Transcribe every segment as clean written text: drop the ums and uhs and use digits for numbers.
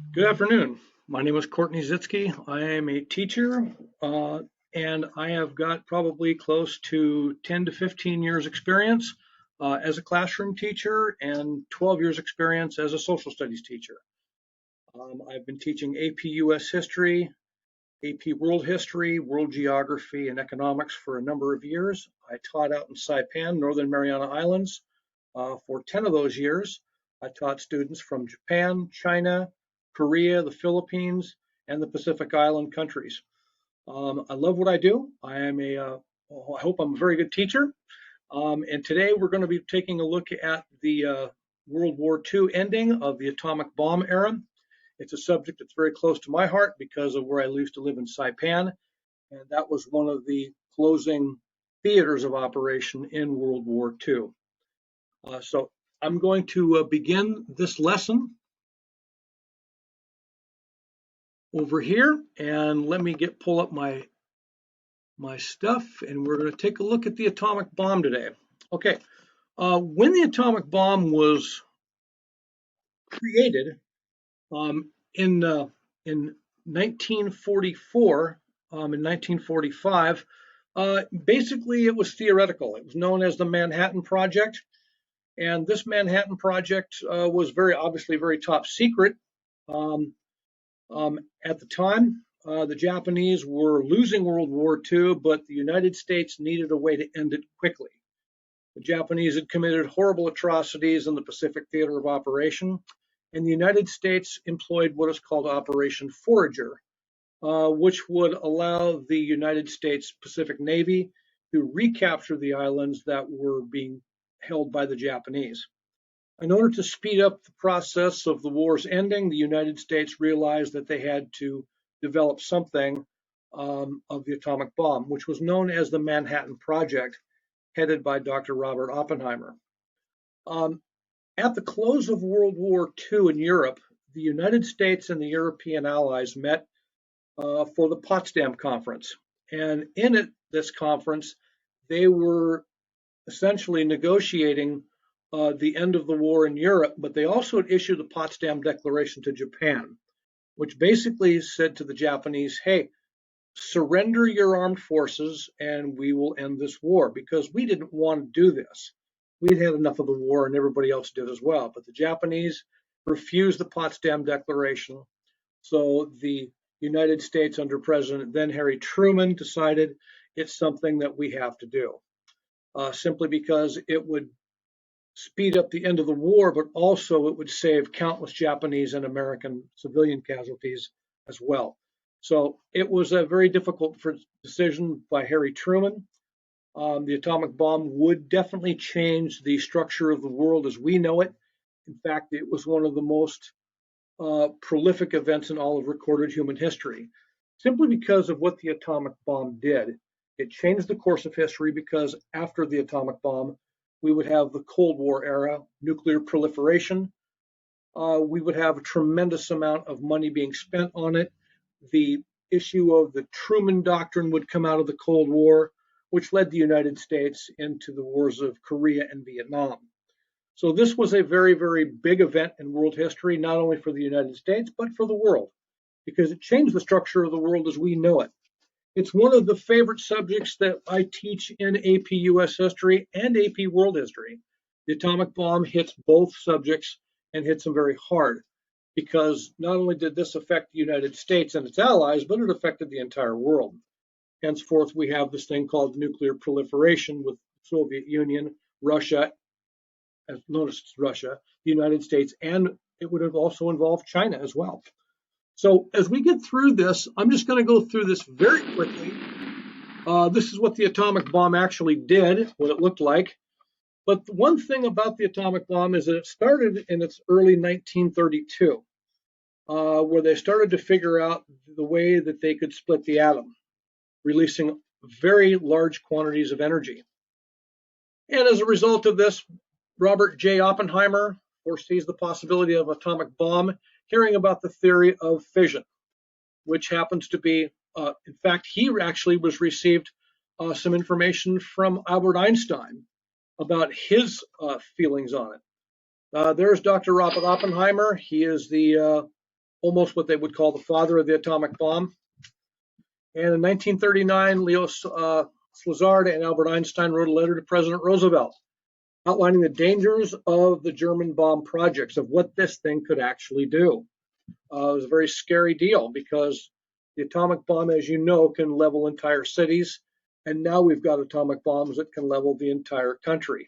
Good afternoon. My name is Courtney Zitsky. I am a teacher, and I have got probably close to 10 to 15 years experience as a classroom teacher and 12 years experience as a social studies teacher. I've been teaching AP US History, AP World History, World Geography, and Economics for a number of years. I taught out in Saipan, Northern Mariana Islands, for 10 of those years. I taught students from Japan, China, Korea, the Philippines, and the Pacific Island countries. I love what I do. I hope I'm a very good teacher. And today we're going to be taking a look at the World War II ending of the atomic bomb era. It's a subject that's very close to my heart because of where I used to live in Saipan, and that was one of the closing theaters of operation in World War II. So I'm going to begin this lesson over here, and let me pull up my stuff, and we're going to take a look at the atomic bomb today. Okay, when the atomic bomb was created in 1944, in 1945, basically it was theoretical. It was known as the Manhattan Project. And this Manhattan Project was obviously very top secret. Um, at the time, the Japanese were losing World War II, but the United States needed a way to end it quickly. The Japanese had committed horrible atrocities in the Pacific theater of operation, and the United States employed what is called Operation Forager, which would allow the United States Pacific Navy to recapture the islands that were being held by the Japanese. In order to speed up the process of the war's ending, the United States realized that they had to develop something of the atomic bomb, which was known as the Manhattan Project, headed by Dr. Robert Oppenheimer. At the close of World War II in Europe, the United States and the European allies met for the Potsdam Conference. And in this conference, they were essentially negotiating the end of the war in Europe, but they also had issued the Potsdam Declaration to Japan, which basically said to the Japanese, hey, surrender your armed forces and we will end this war, because we didn't want to do this. We'd had enough of the war and everybody else did as well. But the Japanese refused the Potsdam Declaration. So the United States under President then Harry Truman decided it's something that we have to do, simply because it would speed up the end of the war, but also it would save countless Japanese and American civilian casualties as well. So it was a very difficult decision by Harry Truman. The atomic bomb would definitely change the structure of the world as we know it. In fact, it was one of the most prolific events in all of recorded human history, simply because of what the atomic bomb did. It changed the course of history because after the atomic bomb, we would have the Cold War era, nuclear proliferation. We would have a tremendous amount of money being spent on it. The issue of the Truman Doctrine would come out of the Cold War, which led the United States into the wars of Korea and Vietnam. So this was a very, very big event in world history, not only for the United States, but for the world, because it changed the structure of the world as we know it. It's one of the favorite subjects that I teach in AP US History and AP World History. The atomic bomb hits both subjects and hits them very hard, because not only did this affect the United States and its allies, but it affected the entire world. Henceforth, we have this thing called nuclear proliferation with the Soviet Union, Russia, as known as Russia, the United States, and it would have also involved China as well. So as we get through this, I'm just going to go through this very quickly. This is what the atomic bomb actually did, what it looked like. But the one thing about the atomic bomb is that it started in its early 1932, where they started to figure out the way that they could split the atom, releasing very large quantities of energy. And as a result of this, Robert J. Oppenheimer foresees the possibility of an atomic bomb, hearing about the theory of fission, which happens to be, in fact, he actually received some information from Albert Einstein about his feelings on it. There's Dr. Robert Oppenheimer. He is the almost what they would call the father of the atomic bomb. And in 1939, Leo Szilard and Albert Einstein wrote a letter to President Roosevelt outlining the dangers of the German bomb projects, of what this thing could actually do. It was a very scary deal because the atomic bomb, as you know, can level entire cities. And now we've got atomic bombs that can level the entire country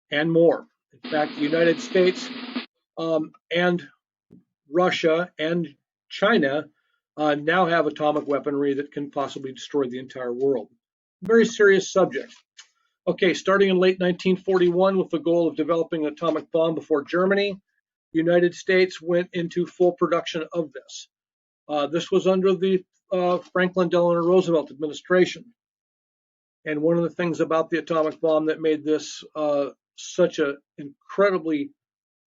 and more. In fact, the United States and Russia and China now have atomic weaponry that can possibly destroy the entire world. Very serious subject. Okay, starting in late 1941 with the goal of developing an atomic bomb before Germany, the United States went into full production of this. This was under the Franklin Delano Roosevelt administration. And one of the things about the atomic bomb that made this such an incredibly,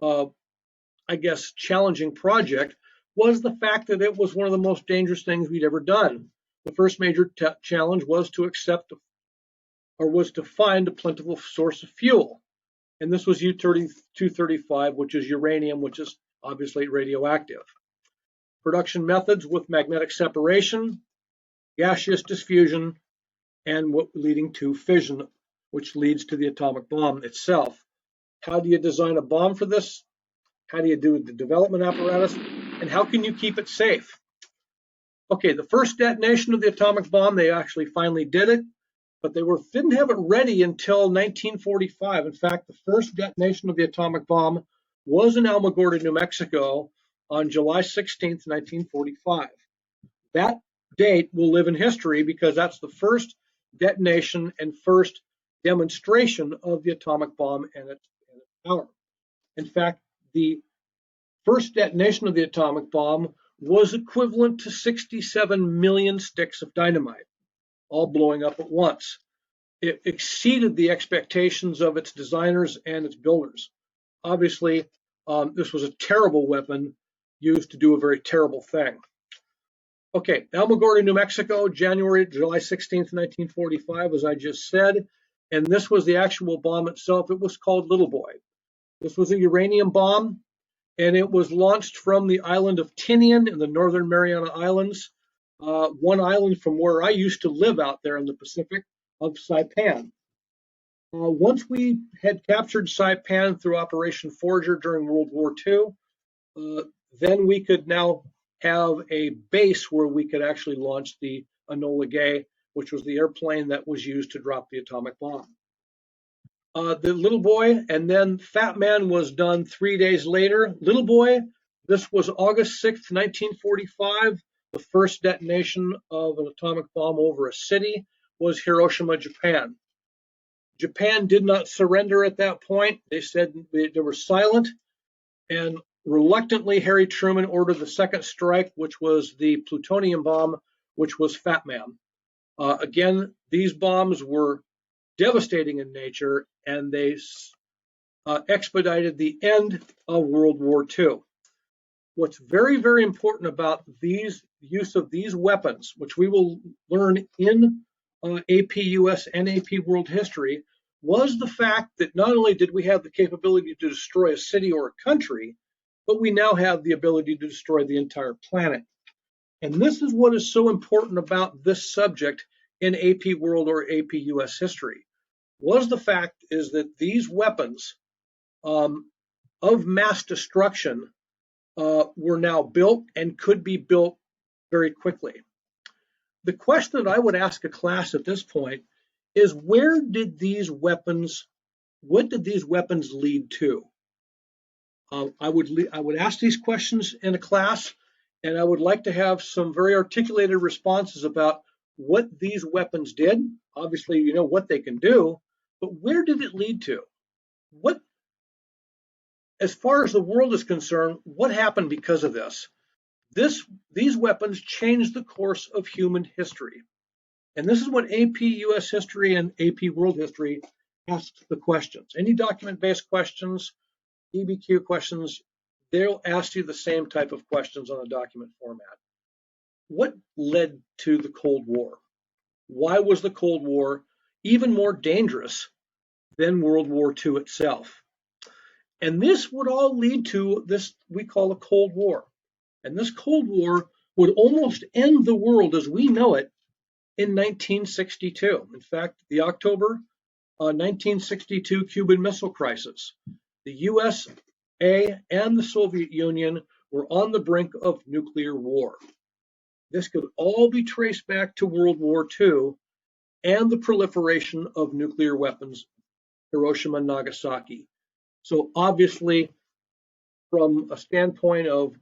I guess, challenging project was the fact that it was one of the most dangerous things we'd ever done. The first major challenge was to find a plentiful source of fuel. And this was U-235, which is uranium, which is obviously radioactive. Production methods with magnetic separation, gaseous diffusion, and leading to fission, which leads to the atomic bomb itself. How do you design a bomb for this? How do you do the development apparatus? And how can you keep it safe? Okay, the first detonation of the atomic bomb, they actually finally did it, but they didn't have it ready until 1945. In fact, the first detonation of the atomic bomb was in Alamogordo, New Mexico on July 16th, 1945. That date will live in history because that's the first detonation and first demonstration of the atomic bomb and its power. In fact, the first detonation of the atomic bomb was equivalent to 67 million sticks of dynamite, all blowing up at once. It exceeded the expectations of its designers and its builders. Obviously, this was a terrible weapon used to do a very terrible thing. Okay, Alamogordo, New Mexico, July 16th, 1945, as I just said, and this was the actual bomb itself. It was called Little Boy. This was a uranium bomb, and it was launched from the island of Tinian in the Northern Mariana Islands, one island from where I used to live out there in the Pacific, of Saipan. Once we had captured Saipan through Operation Forger during World War II, then we could now have a base where we could actually launch the Enola Gay, which was the airplane that was used to drop the atomic bomb. The Little Boy, and then Fat Man was done 3 days later. Little Boy, this was August 6th, 1945. The first detonation of an atomic bomb over a city was Hiroshima, Japan. Japan did not surrender at that point. They said they were silent, and reluctantly, Harry Truman ordered the second strike, which was the plutonium bomb, which was Fat Man. Again, these bombs were devastating in nature, and they expedited the end of World War II. What's very, very important about these use of these weapons, which we will learn in AP US and AP World History, was the fact that not only did we have the capability to destroy a city or a country, but we now have the ability to destroy the entire planet. And this is what is so important about this subject in AP World or AP US History, was the fact is that these weapons of mass destruction were now built and could be built very quickly. The question that I would ask a class at this point is, what did these weapons lead to? I would ask these questions in a class, and I would like to have some very articulated responses about what these weapons did. Obviously, you know what they can do, but where did it lead to? What, as far as the world is concerned, what happened because of this? These weapons changed the course of human history. And this is what AP US History and AP World History asks the questions. Any document-based questions, EBQ questions, they'll ask you the same type of questions on a document format. What led to the Cold War? Why was the Cold War even more dangerous than World War II itself? And this would all lead to this we call a Cold War. And this Cold War would almost end the world as we know it in 1962. In fact, the October 1962 Cuban Missile Crisis, the USA and the Soviet Union were on the brink of nuclear war. This could all be traced back to World War II and the proliferation of nuclear weapons, Hiroshima and Nagasaki. So obviously, from a standpoint of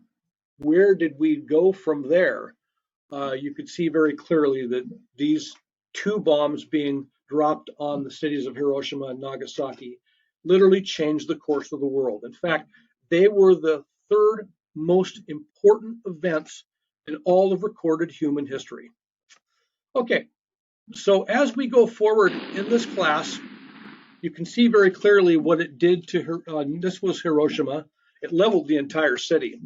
where did we go from there, you could see very clearly that these two bombs being dropped on the cities of Hiroshima and Nagasaki literally changed the course of the world. In fact, they were the third most important events in all of recorded human history. Okay, so as we go forward in this class, you can see very clearly what it did to this was Hiroshima. It leveled the entire city.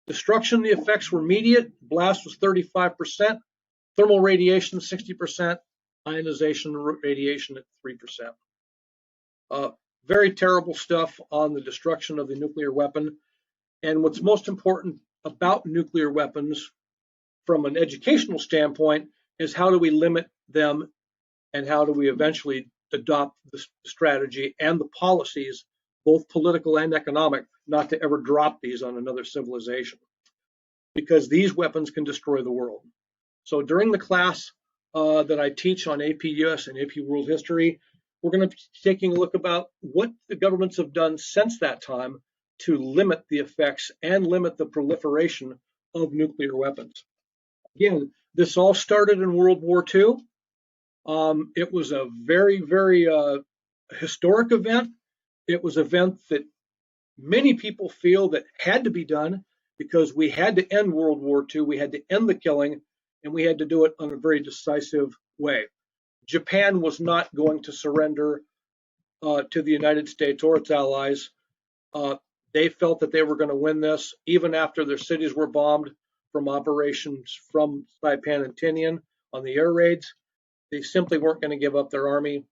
Destruction, the effects were immediate. Blast was 35%, thermal radiation 60%, ionization radiation at 3%. Very terrible stuff on the destruction of the nuclear weapon. And what's most important about nuclear weapons from an educational standpoint is how do we limit them and how do we eventually adopt the strategy and the policies, both political and economic, not to ever drop these on another civilization, because these weapons can destroy the world. So during the class that I teach on AP US and AP World History, we're going to be taking a look about what the governments have done since that time to limit the effects and limit the proliferation of nuclear weapons. Again, this all started in World War II. It was a very, very historic event. It was an event that many people feel that had to be done because we had to end World War II, we had to end the killing, and we had to do it in a very decisive way. Japan was not going to surrender to the United States or its allies. They felt that they were going to win this, even after their cities were bombed from operations from Saipan and Tinian on the air raids. They simply weren't going to give up their army.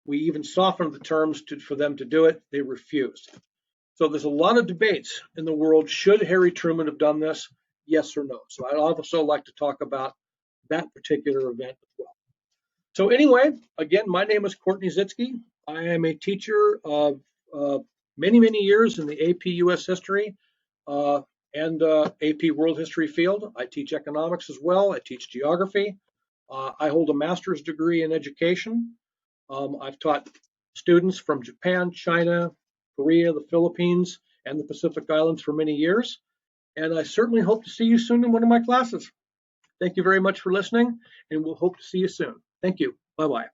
We even softened the terms for them to do it. They refused. So there's a lot of debates in the world. Should Harry Truman have done this? Yes or no? So I'd also like to talk about that particular event as well. So anyway, again, my name is Courtney Zitsky. I am a teacher of many, many years in the AP US History and AP World History field. I teach economics as well. I teach geography. I hold a master's degree in education. I've taught students from Japan, China, Korea, the Philippines, and the Pacific Islands for many years. And I certainly hope to see you soon in one of my classes. Thank you very much for listening, and we'll hope to see you soon. Thank you. Bye-bye.